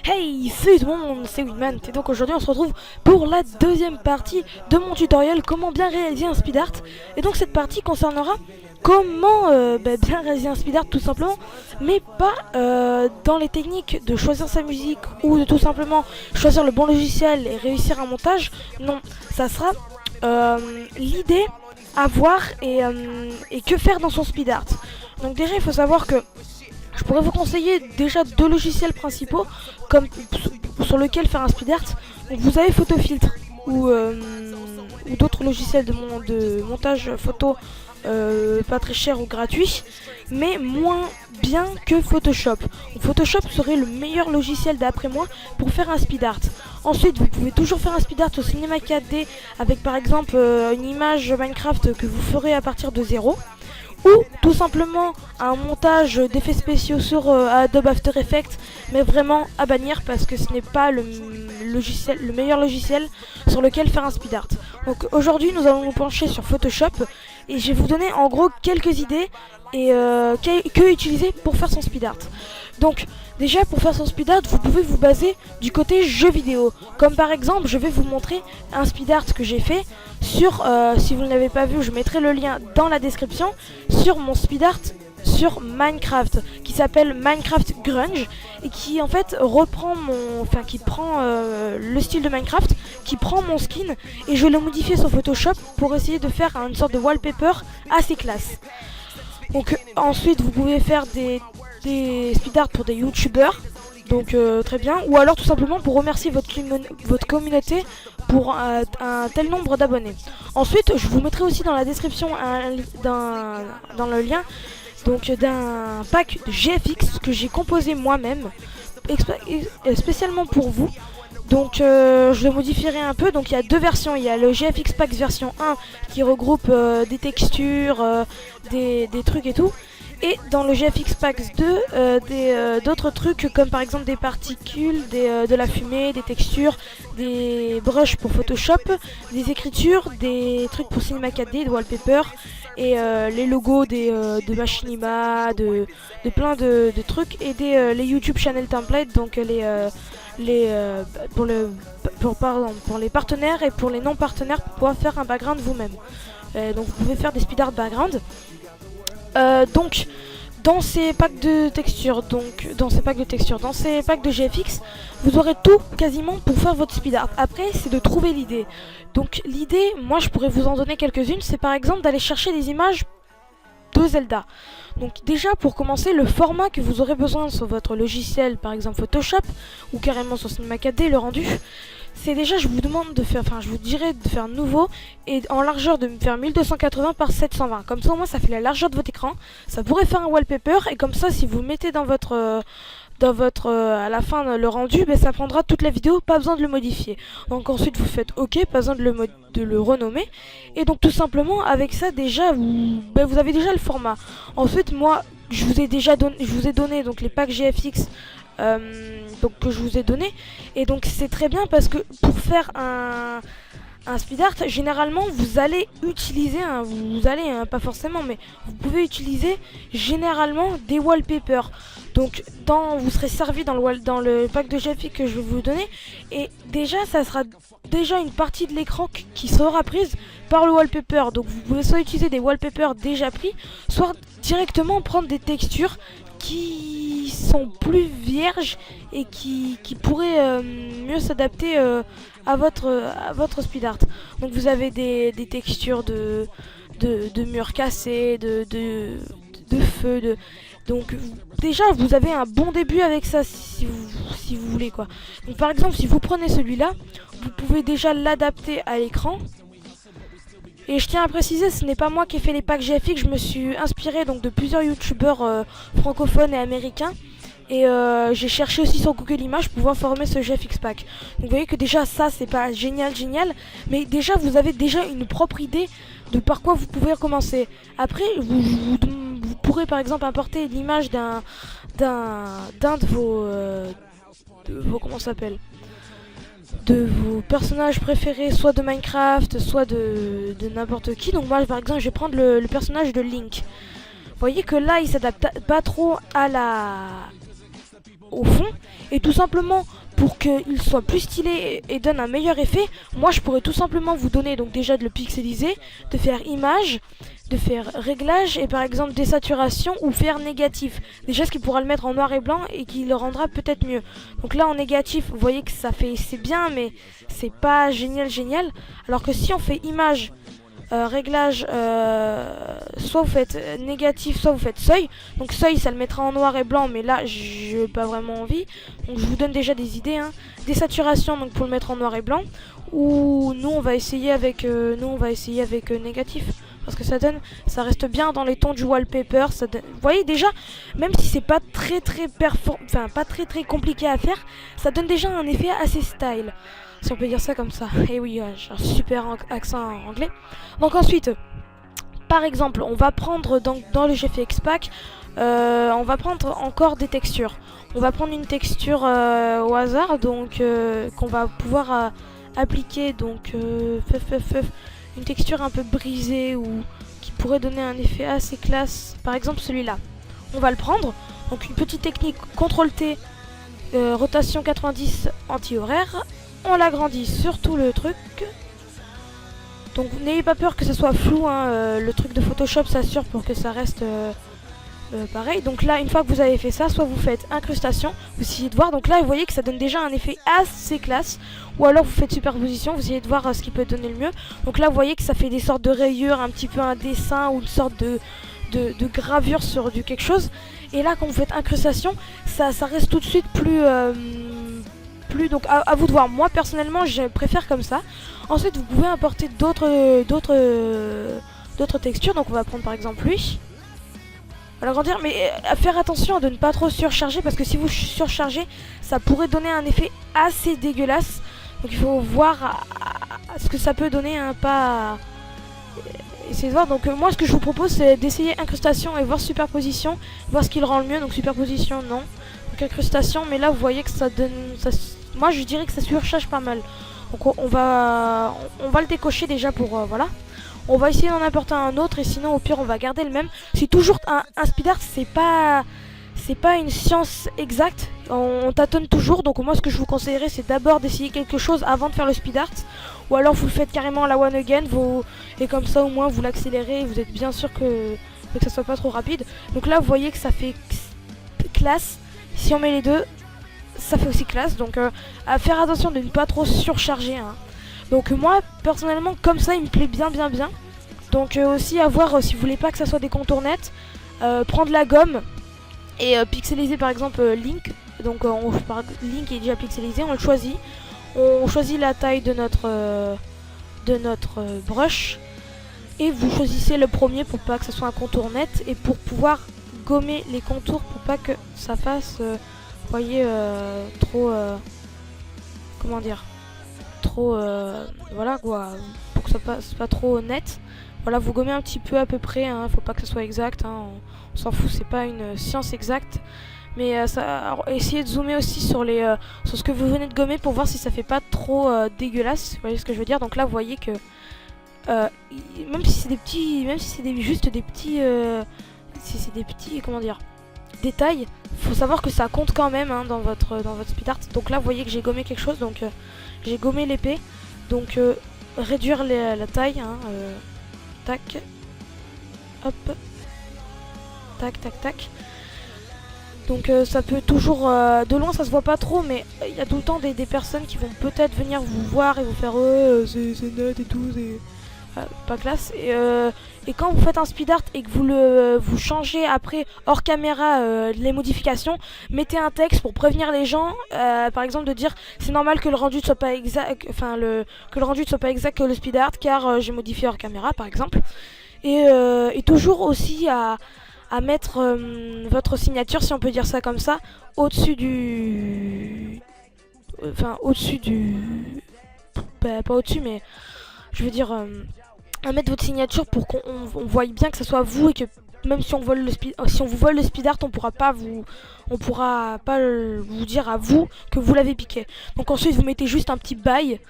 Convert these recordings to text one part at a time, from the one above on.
Hey, salut tout le monde, c'est Winman, et donc aujourd'hui on se retrouve pour la deuxième partie de mon tutoriel comment bien réaliser un speed art. Et donc cette partie concernera comment bien réaliser un speed art tout simplement, mais pas dans les techniques de choisir sa musique ou de tout simplement choisir le bon logiciel et réussir un montage. Non, ça sera l'idée à voir et que faire dans son speed art. Donc déjà il faut savoir que je pourrais vous conseiller déjà deux logiciels principaux comme sur lequel faire un speed art. Donc vous avez Photofiltre ou d'autres logiciels de montage photo pas très cher ou gratuit, mais moins bien que Photoshop. Donc Photoshop serait le meilleur logiciel d'après moi pour faire un speed art. Ensuite vous pouvez toujours faire un speed art au cinéma 4D avec par exemple une image Minecraft que vous ferez à partir de zéro. Ou tout simplement un montage d'effets spéciaux sur Adobe After Effects, mais vraiment à bannir parce que ce n'est pas le meilleur logiciel sur lequel faire un speed art. Donc aujourd'hui nous allons nous pencher sur Photoshop et je vais vous donner en gros quelques idées et que utiliser pour faire son speed art. Donc déjà pour faire son speed art vous pouvez vous baser du côté jeux vidéo. Comme par exemple je vais vous montrer un speed art que j'ai fait sur, si vous ne l'avez pas vu je mettrai le lien dans la description, sur mon speed art sur Minecraft qui s'appelle Minecraft Grunge et qui en fait reprend qui prend le style de Minecraft, qui prend mon skin et je l'ai modifié sur Photoshop pour essayer de faire une sorte de wallpaper assez classe. Donc ensuite vous pouvez faire des speed art pour des youtubeurs, donc très bien, ou alors tout simplement pour remercier votre communauté pour un tel nombre d'abonnés. Ensuite je vous mettrai aussi dans la description dans le lien donc d'un pack de GFX que j'ai composé moi-même spécialement pour vous. Donc je le modifierai un peu, donc il y a deux versions, il y a le GFX Pack version 1 qui regroupe des textures, des trucs et tout. Et dans le GFX Packs 2, d'autres trucs comme par exemple des particules, de la fumée, des textures, des brushes pour Photoshop, des écritures, des trucs pour Cinema 4D, de wallpaper et les logos de Machinima, de plein de trucs et les YouTube Channel Templates, donc pour les partenaires et pour les non partenaires pour pouvoir faire un background vous-même. Donc vous pouvez faire des speed art background. Donc dans ces packs de textures, dans ces packs de GFX, vous aurez tout quasiment pour faire votre speed art. Après c'est de trouver l'idée. Donc l'idée, moi je pourrais vous en donner quelques-unes, c'est par exemple d'aller chercher des images de Zelda. Donc déjà pour commencer, le format que vous aurez besoin sur votre logiciel, par exemple Photoshop ou carrément sur Cinema 4D, le rendu, c'est déjà, je vous dirais de faire nouveau et en largeur de me faire 1280 par 720. Comme ça au moins ça fait la largeur de votre écran. Ça pourrait faire un wallpaper et comme ça si vous le mettez dans votre à la fin le rendu, ça prendra toute la vidéo, pas besoin de le modifier. Donc ensuite vous faites OK, pas besoin de le renommer. Et donc tout simplement avec ça déjà vous avez déjà le format. Ensuite moi je vous ai donné donc les packs GFX donc que je vous ai donné, et donc c'est très bien parce que pour faire un speed art généralement vous allez utiliser pas forcément mais vous pouvez utiliser généralement des wallpapers. Donc vous serez servi dans le pack de GFX que je vais vous donner et déjà ça sera déjà une partie de l'écran qui sera prise par le wallpaper. Donc vous pouvez soit utiliser des wallpapers déjà pris, soit directement prendre des textures qui sont plus vierges et qui pourraient mieux s'adapter à votre speed art. Donc vous avez des textures de murs cassés, de feu, donc déjà vous avez un bon début avec ça si vous voulez quoi. Donc par exemple si vous prenez celui-là, vous pouvez déjà l'adapter à l'écran. Et je tiens à préciser, ce n'est pas moi qui ai fait les packs GFX, je me suis inspiré donc de plusieurs youtubeurs francophones et américains. Et j'ai cherché aussi sur Google Images pour pouvoir former ce GFX Pack. Donc vous voyez que déjà ça c'est pas génial, mais déjà vous avez déjà une propre idée de par quoi vous pouvez recommencer. Après vous pourrez par exemple importer l'image d'un de vos comment ça s'appelle, de vos personnages préférés, soit de Minecraft, soit de n'importe qui. Donc moi par exemple je vais prendre le personnage de Link. Vous voyez que là il s'adapte pas trop au fond, et tout simplement pour qu'il soit plus stylé et donne un meilleur effet, moi je pourrais tout simplement vous donner donc déjà de le pixeliser, de faire image, de faire réglage et par exemple désaturation ou faire négatif. Déjà ce qui pourra le mettre en noir et blanc et qui le rendra peut-être mieux. Donc là en négatif vous voyez que ça fait, c'est bien mais c'est pas génial. Alors que si on fait image, réglage, soit vous faites négatif, soit vous faites seuil. Donc seuil ça le mettra en noir et blanc, mais là j'ai pas vraiment envie. Donc je vous donne déjà des idées, hein. Désaturation donc pour le mettre en noir et blanc. Ou nous on va essayer avec négatif. Parce que ça reste bien dans les tons du wallpaper. Vous voyez déjà, même si c'est pas pas très compliqué à faire, ça donne déjà un effet assez style. Si on peut dire ça comme ça. Et oui, j'ai un super accent anglais. Donc ensuite, par exemple, on va prendre dans le GFX Pack, on va prendre encore des textures. On va prendre une texture au hasard, donc qu'on va pouvoir appliquer. Donc une texture un peu brisée ou qui pourrait donner un effet assez classe. Par exemple celui-là. On va le prendre. Donc une petite technique CTRL-T, rotation 90 anti-horaire. On l'agrandit sur tout le truc. Donc n'ayez pas peur que ça soit flou, hein. Le truc de Photoshop s'assure pour que ça reste pareil. Donc là, une fois que vous avez fait ça, soit vous faites incrustation, vous essayez de voir. Donc là, vous voyez que ça donne déjà un effet assez classe. Ou alors vous faites superposition, vous essayez de voir ce qui peut donner le mieux. Donc là, vous voyez que ça fait des sortes de rayures, un petit peu un dessin ou une sorte de gravure sur du quelque chose. Et là, quand vous faites incrustation, ça reste tout de suite plus donc à vous de voir. Moi personnellement je préfère comme ça. Ensuite vous pouvez importer d'autres textures. Donc on va prendre par exemple lui, on va l'agrandir, mais faire attention de ne pas trop surcharger, parce que si vous surchargez ça pourrait donner un effet assez dégueulasse. Donc il faut voir ce que ça peut donner, hein, pas essayer de voir. Donc moi ce que je vous propose c'est d'essayer incrustation et voir superposition, voir ce qui le rend le mieux. Donc superposition non, donc incrustation, mais là vous voyez que ça donne moi je dirais que ça surcharge pas mal. Donc on va le décocher déjà pour voilà. On va essayer d'en apporter un autre, et sinon au pire on va garder le même. C'est toujours un speed art, c'est pas une science exacte. On tâtonne toujours, donc moi ce que je vous conseillerais c'est d'abord d'essayer quelque chose avant de faire le speed art. Ou alors vous le faites carrément à la one again, et comme ça au moins vous l'accélérez et vous êtes bien sûr que ça soit pas trop rapide. Donc là vous voyez que ça fait classe. Si on met les deux, ça fait aussi classe. Donc à faire attention de ne pas trop surcharger, hein. Donc moi personnellement comme ça il me plaît bien. Donc aussi à voir si vous voulez pas que ça soit des contournettes, prendre la gomme et pixeliser par exemple Link. Donc Link est déjà pixelisé, on le choisit. On choisit la taille de notre brush. Et vous choisissez le premier pour pas que ça soit un contournette, et pour pouvoir gommer les contours pour pas que ça fasse voyez trop comment dire, trop voilà quoi, pour que ça passe pas trop net. Voilà, vous gommez un petit peu à peu près, hein, faut pas que ce soit exact, hein, on s'en fout, c'est pas une science exacte. Mais alors, essayez de zoomer aussi sur ce que vous venez de gommer pour voir si ça fait pas trop dégueulasse, vous voyez ce que je veux dire. Donc là vous voyez que même si c'est des petits, juste des petits si c'est des petits comment dire détails, faut savoir que ça compte quand même, hein, dans votre speed art. Donc là vous voyez que j'ai gommé quelque chose, donc j'ai gommé l'épée. Donc réduire la taille, hein, tac, hop, tac. Donc ça peut toujours, de loin ça se voit pas trop, mais il y a tout le temps des personnes qui vont peut-être venir vous voir et vous faire c'est net et tout, c'est pas classe. Et quand vous faites un speed art et que vous changez après hors caméra les modifications, mettez un texte pour prévenir les gens, par exemple de dire c'est normal que le rendu ne soit pas exact, que le rendu ne soit pas exact que le speed art car j'ai modifié hors caméra par exemple. Et toujours aussi à à mettre votre signature, si on peut dire ça comme ça, au-dessus du... Enfin, au-dessus du... Bah, pas au-dessus, mais je veux dire... à mettre votre signature pour qu'on voie bien que ce soit vous et que même si on, si on vous vole le speed art, on pourra pas vous dire à vous que vous l'avez piqué. Donc ensuite vous mettez juste un petit bail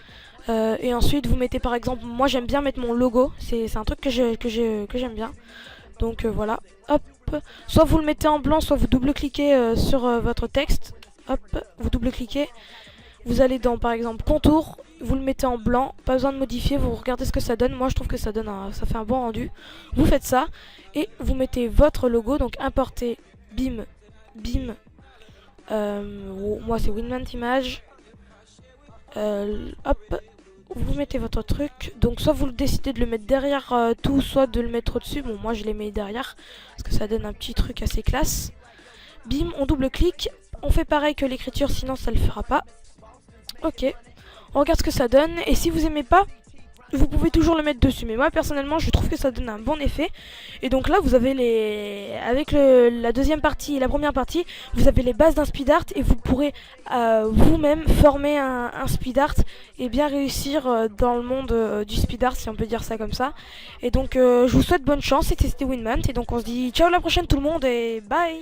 et ensuite vous mettez par exemple, moi j'aime bien mettre mon logo, c'est un truc que j'aime bien. Donc voilà, hop, soit vous le mettez en blanc, soit vous double-cliquez sur votre texte, hop, vous double-cliquez. Vous allez dans par exemple contour, vous le mettez en blanc, pas besoin de modifier, vous regardez ce que ça donne. Moi je trouve que ça fait un bon rendu. Vous faites ça et vous mettez votre logo, donc importer BIM, moi c'est Winmant Image. Hop, vous mettez votre truc. Donc soit vous décidez de le mettre derrière tout, soit de le mettre au-dessus. Bon moi je les mets derrière parce que ça donne un petit truc assez classe. Bim, on double-clique, on fait pareil que l'écriture, sinon ça le fera pas. Ok, on regarde ce que ça donne, et si vous aimez pas, vous pouvez toujours le mettre dessus. Mais moi personnellement je trouve que ça donne un bon effet. Et donc là vous avez avec la deuxième partie et la première partie, vous avez les bases d'un speed art et vous pourrez vous-même former un speed art et bien réussir dans le monde du speed art, si on peut dire ça comme ça. Et donc je vous souhaite bonne chance, et c'était Winmant, et donc on se dit ciao à la prochaine tout le monde et bye.